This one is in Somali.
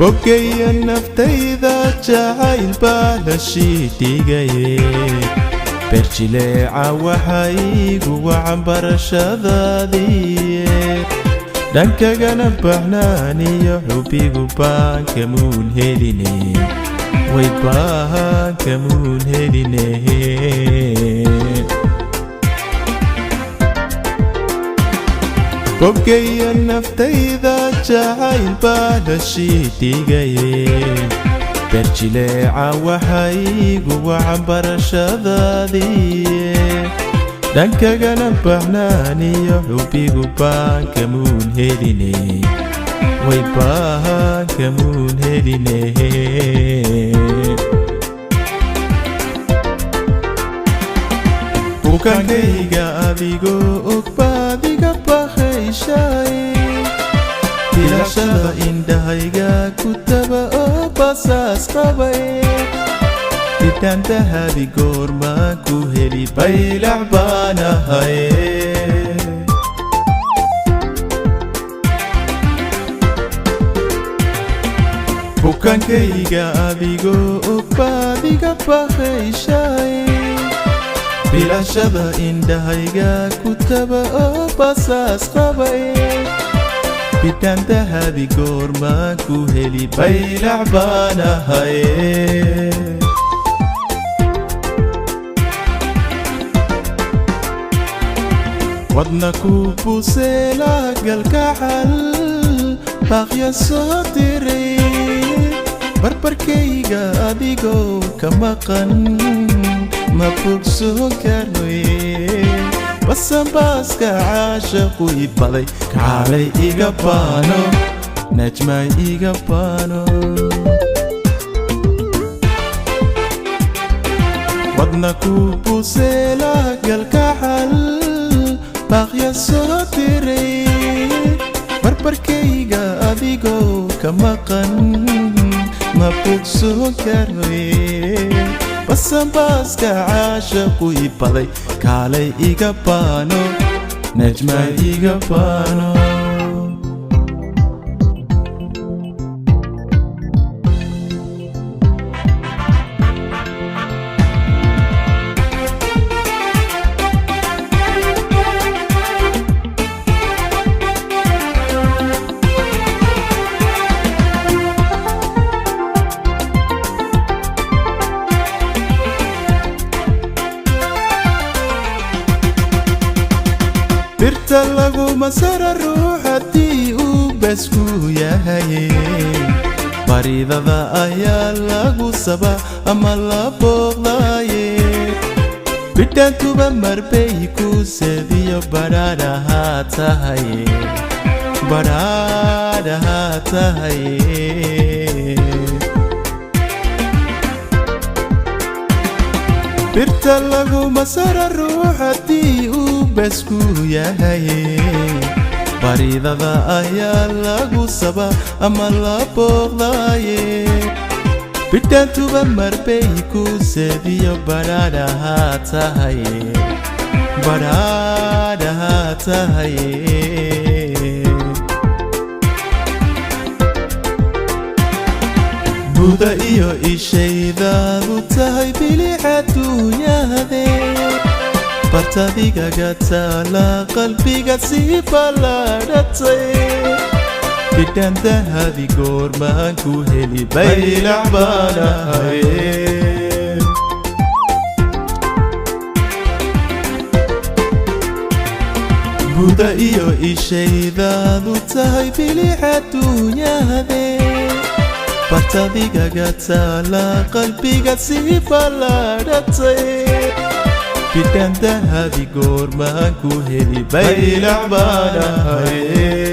بوكي النفتي ذا جايل بالشيتي جاي برجلي عوحيق وعنبر شذاذي دانك جنبهناني يحبي قبان كمون هيليني ويبان كمون هيليني بوكي النفتي ذا جايل بالشيتي جاي برجلي عوحيق وعنبر شذاذي دانك جنبهناني يحبي قبان كمون هيليني ويبان كمون هيليني وكان كيغا أبيغو أكباديغا بخيشاي Dilashada indahayga kutaba oo basaas qabay Didanta hadi goorma ku heli baylac baanahay Bukankayga adigoo og baadiga bakhayshay Dilashada indahayga kutaba oo basaas qabay Bidanta hadi goorma ku heli baylac baanahay wadna ku buseela galkaxal baaqya soo diray barbarkayga adigoo ka maqan ma fogso karnoye basanbaaska caashaqu ibaday kaalay iga baano najmay iga baano wadna ku buseela galkaxal baaqya soo diray barbarkayga adigoo ka maqan ma fogso karnoye basanbaaska caashaqu ibaday kaalay iga baano najmay iga baano birta lagu masara ruuxadii uu basku yahay baridada ayaa lagu saba ama la booqdaye bidhantuba marbay ku sediyo badhaadhaha tahay birta lagu masara ruuxadii uu basku yahay baridada ayaa lagu saba ama la booqdaye bidhantuba marbay ku sediyo badhaadhaha tahay buda iyo ishaydaadu tahay bilica duunyahade bartadigaga taala qalbiga sii ballaadhatay bidhanta hadi goormaan ku heli baylac baanahay buda iyo ishaydaadu tahay bilica duunyahade bartadigaga taala qalbiga sii ballaadhatay bidhanta hadi goormaan ku heli baylac baanahay